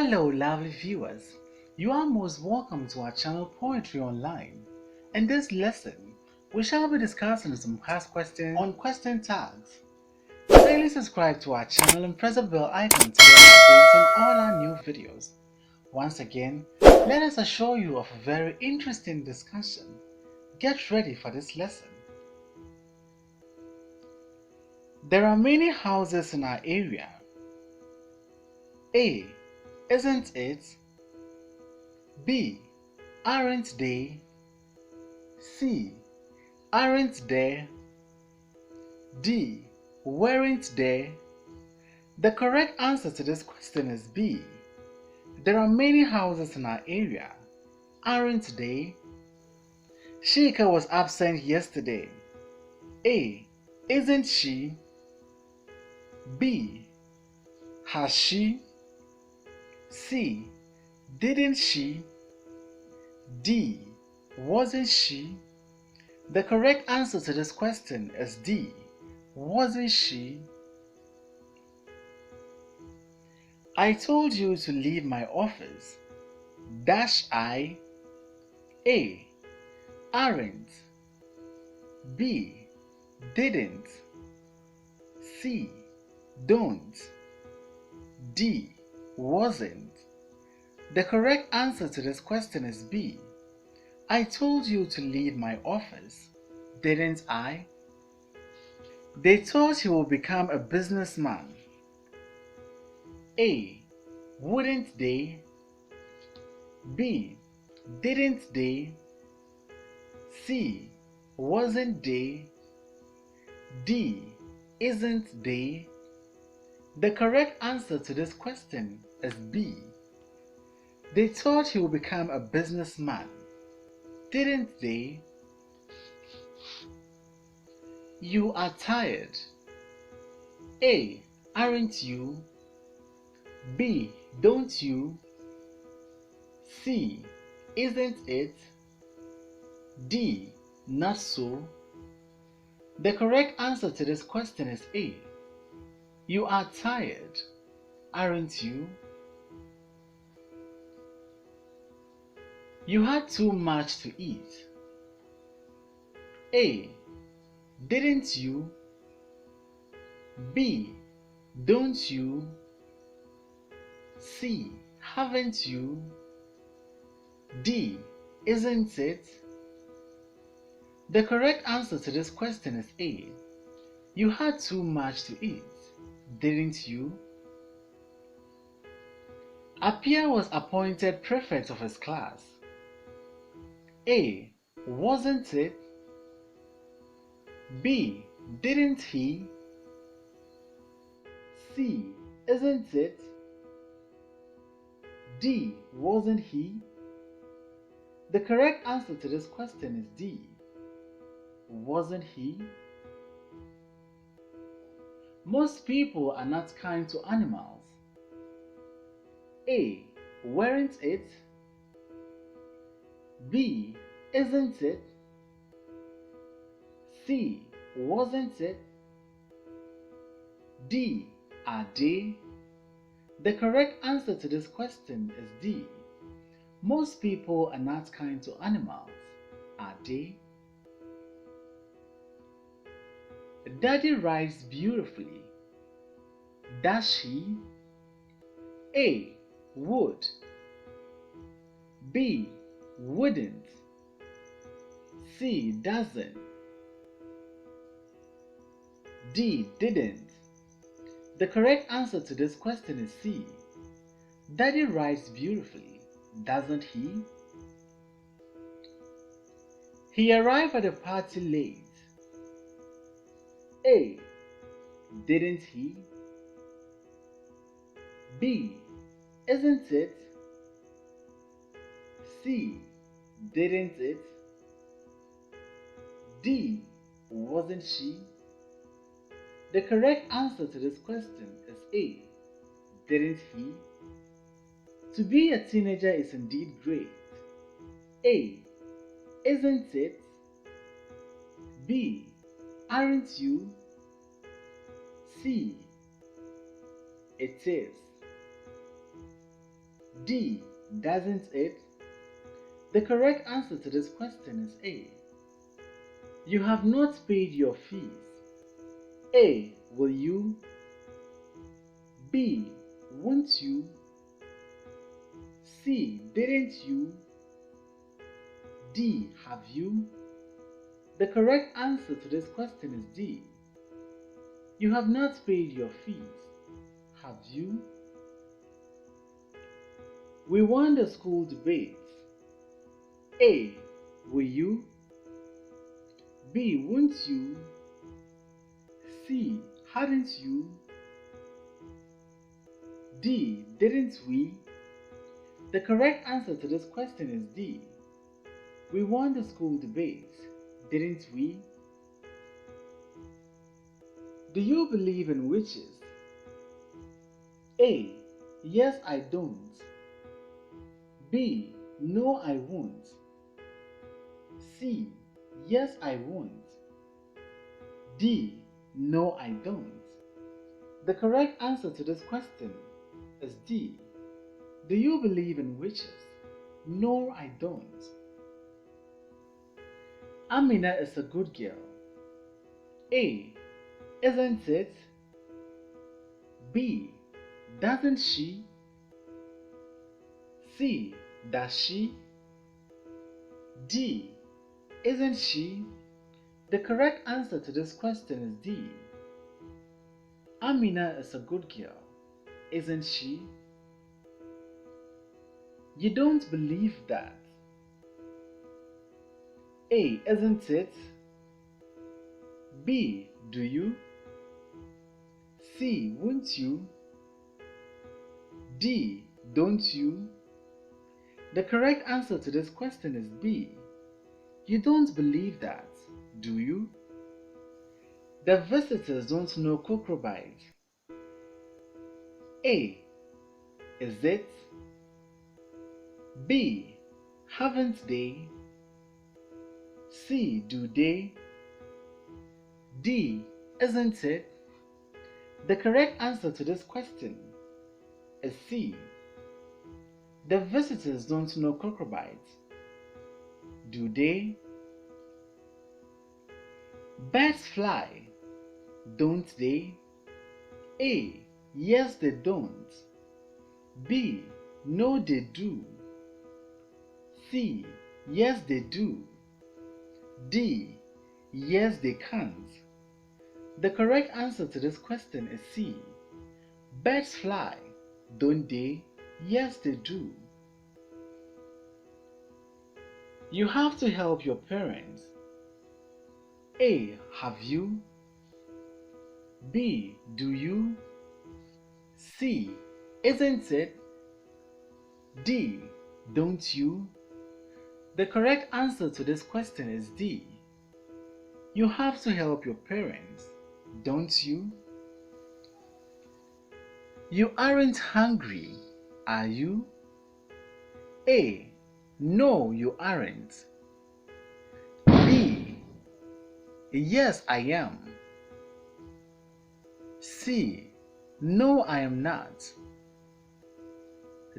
Hello lovely viewers, you are most welcome to our channel Poetry Online. In this lesson, we shall be discussing some past questions on question tags. Kindly subscribe to our channel and press the bell icon to get updates on all our new videos. Once again, let us assure you of a very interesting discussion. Get ready for this lesson. There are many houses in our area. A. Isn't it? B. Aren't they? C. Aren't there? D. Weren't there? The correct answer to this question is B. There are many houses in our area, aren't they? Sheikah was absent yesterday. A. Isn't she? B. Has she? C. Didn't she? D. Wasn't she? The correct answer to this question is D. Wasn't she? I told you to leave my office. Dash I. A. Aren't. B. Didn't. C. Don't. D. Wasn't. The correct answer to this question is B. I told you to leave my office, didn't I? They thought he would become a businessman. A. Wouldn't they? B. Didn't they? C. Wasn't they? D. Isn't they? The correct answer to this question is B. They thought he would become a businessman, didn't they? You are tired. A. Aren't you? B. Don't you? C. Isn't it? D. Not so. The correct answer to this question is A. You are tired, aren't you? You had too much to eat. A. Didn't you? B. Don't you? C. Haven't you? D. Isn't it? The correct answer to this question is A. You had too much to eat, didn't you? Apia was appointed prefect of his class. A. Wasn't it? B. Didn't he? C. Isn't it? D. Wasn't he? The correct answer to this question is D. Wasn't he? Most people are not kind to animals. A. Weren't it? B. Isn't it? C. Wasn't it? D. Are they? The correct answer to this question is D. Most people are not kind to animals, are they? Daddy writes beautifully. Does he? A. Would. B. Wouldn't. C. Doesn't. D. Didn't. The correct answer to this question is C. Daddy writes beautifully, doesn't he? He arrived at the party late. A. Didn't he? B. Isn't it? C. Didn't it? D. Wasn't she? The correct answer to this question is A. Didn't he? To be a teenager is indeed great. A. Isn't it? B. Aren't you? C. It is. D. Doesn't it? The correct answer to this question is A. You have not paid your fees. A. Will you? B. Won't you? C. Didn't you? D. Have you? The correct answer to this question is D. You have not paid your fees. Have you? We won the school debates. A. Will you? B. Won't you? C. Hadn't you? D. Didn't we? The correct answer to this question is D. We won the school debates, didn't we? Do you believe in witches? A. Yes, I don't. B. No, I won't. C. Yes, I won't. D. No, I don't. The correct answer to this question is D. Do you believe in witches? No, I don't. Amina is a good girl. A. Isn't it? B. Doesn't she? C. Does she? D. Isn't she? The correct answer to this question is D. Amina is a good girl, isn't she? You don't believe that. A. Isn't it? B. Do you? C. Won't you? D. Don't you? The correct answer to this question is B. You don't believe that, do you? The visitors don't know cucurbites. A. Is it? B. Haven't they? C. Do they? D. Isn't it? The correct answer to this question is C. The visitors don't know cucurbites. Do they? Birds fly, don't they? A. Yes, they don't. B. No, they do. C. Yes, they do. D. Yes, they can't. The correct answer to this question is C. Birds fly, don't they? Yes, they do. You have to help your parents. A. Have you? B. Do you? C. Isn't it? D. Don't you? The correct answer to this question is D. You have to help your parents, don't you? You aren't hungry, are you? A. No, you aren't. B. Yes, I am. C. No, I am not.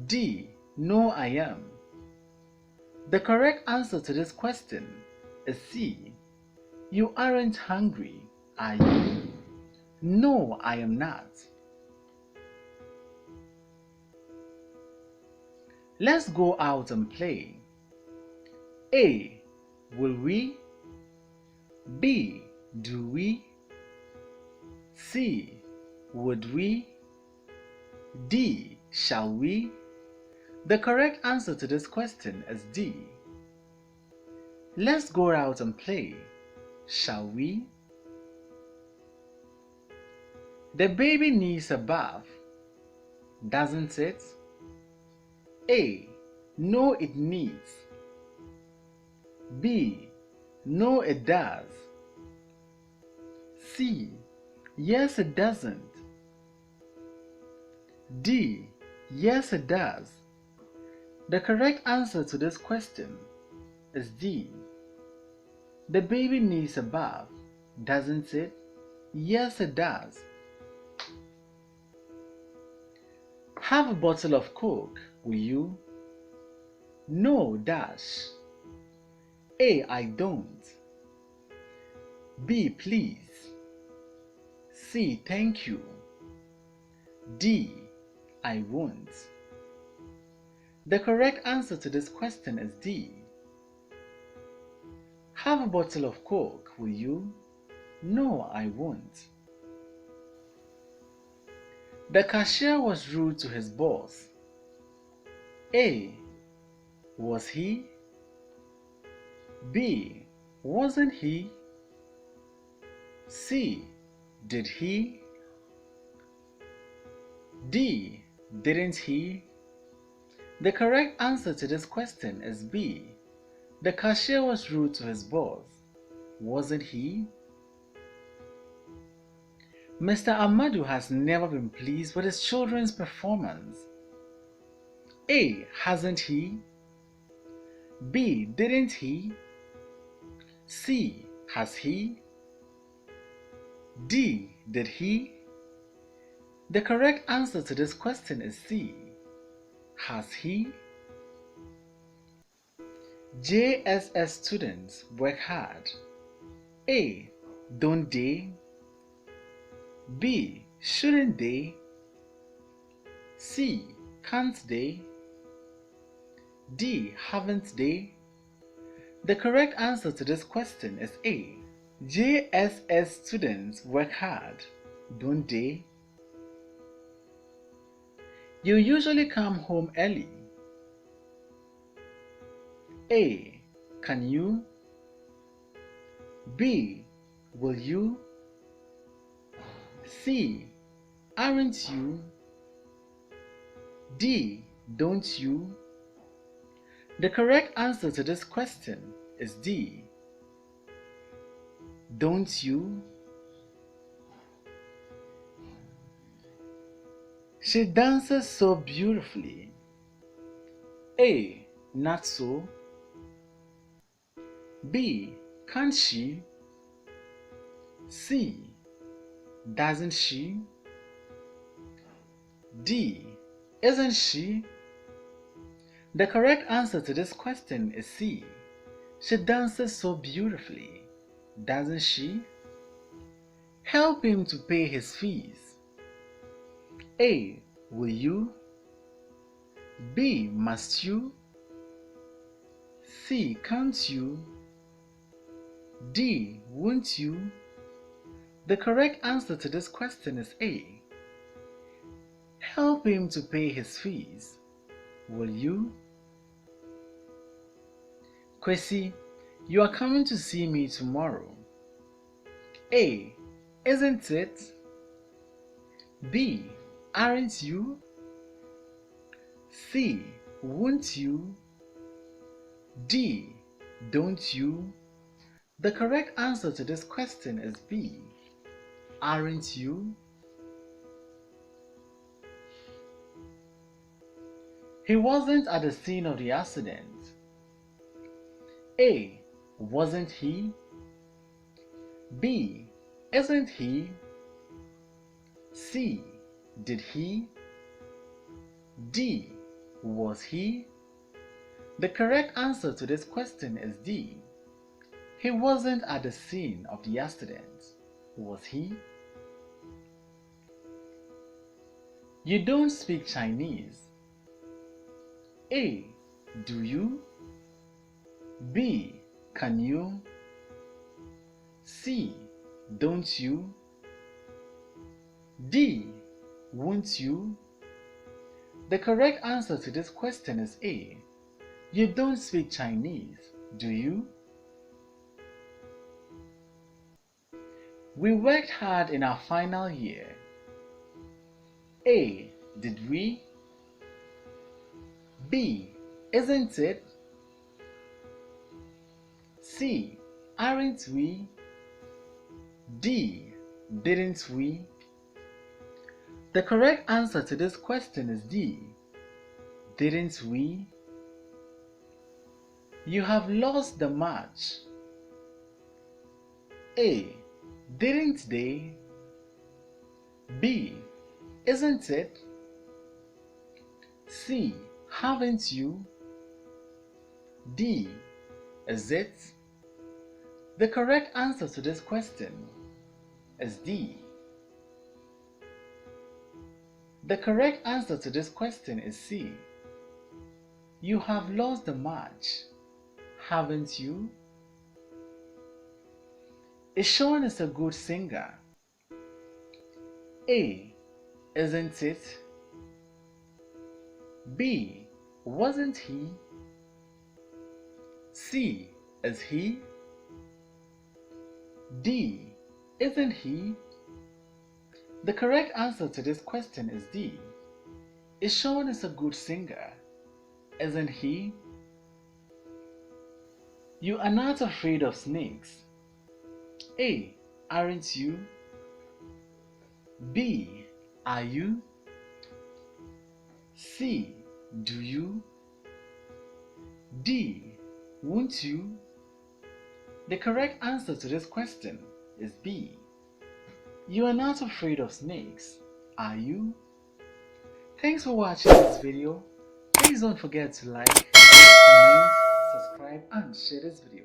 D. No, I am. The correct answer to this question is C. You aren't hungry, are you? No, I am not. Let's go out and play. A. Will we? B. Do we? C. Would we? D. Shall we? The correct answer to this question is D. Let's go out and play, shall we? The baby needs a bath, doesn't it? A. No, it needs. B. No, it does. C. Yes, it doesn't. D. Yes, it does. The correct answer to this question is D. The baby needs a bath, doesn't it? Yes, it does. Have a bottle of Coke, will you? No dash. A. I don't. B. Please. C. Thank you. D. I won't. The correct answer to this question is D. Have a bottle of Coke, will you? No, I won't. The cashier was rude to his boss. A. Was he? B. Wasn't he? C. Did he? D. Didn't he? The correct answer to this question is B. The cashier was rude to his boss. Wasn't he? Mr. Amadu has never been pleased with his children's performance. A. Hasn't he? B. Didn't he? C. Has he? D. Did he? The correct answer to this question is C. Has he? JSS students work hard. A. Don't they? B. Shouldn't they? C. Can't they? D. Haven't they? The correct answer to this question is A. JSS students work hard, don't they? You usually come home early. A. Can you? B. Will you? C. Aren't you? D. Don't you? The correct answer to this question is D. Don't you? She dances so beautifully. A. Not so. B. Can't she? C. Doesn't she? D. Isn't she? The correct answer to this question is C. She dances so beautifully, doesn't she? Help him to pay his fees. A. Will you? B. Must you? C. Can't you? D. Won't you? The correct answer to this question is A. Help him to pay his fees. Will you? Kwesi, you are coming to see me tomorrow. A. Isn't it? B. Aren't you? C. Won't you? D. Don't you? The correct answer to this question is B. Aren't you? He wasn't at the scene of the accident. A. Wasn't he? B. Isn't he? C. Did he? D. Was he? The correct answer to this question is D. He wasn't at the scene of the accident, was he? You don't speak Chinese. A. Do you? B. Can you? C. Don't you? D. Won't you? The correct answer to this question is A. You don't speak Chinese, do you? We worked hard in our final year. A. Did we? B. Isn't it? C. Aren't we? D. Didn't we? The correct answer to this question is D. Didn't we? You have lost the match. A. Didn't they? B. Isn't it? C. Haven't you? D. Is it? The correct answer to this question is D. The correct answer to this question is C. You have lost the match, haven't you? Is Sean a good singer? A. Isn't it? B. Wasn't he? C. Is he? D. Isn't he? The correct answer to this question is D. Is Sean a good singer? Isn't he? You are not afraid of snakes. A. Aren't you? B. Are you? C. Do you? D. Won't you? The correct answer to this question is B. You are not afraid of snakes, are you? Thanks for watching this video. Please don't forget to like, comment, subscribe and share this video.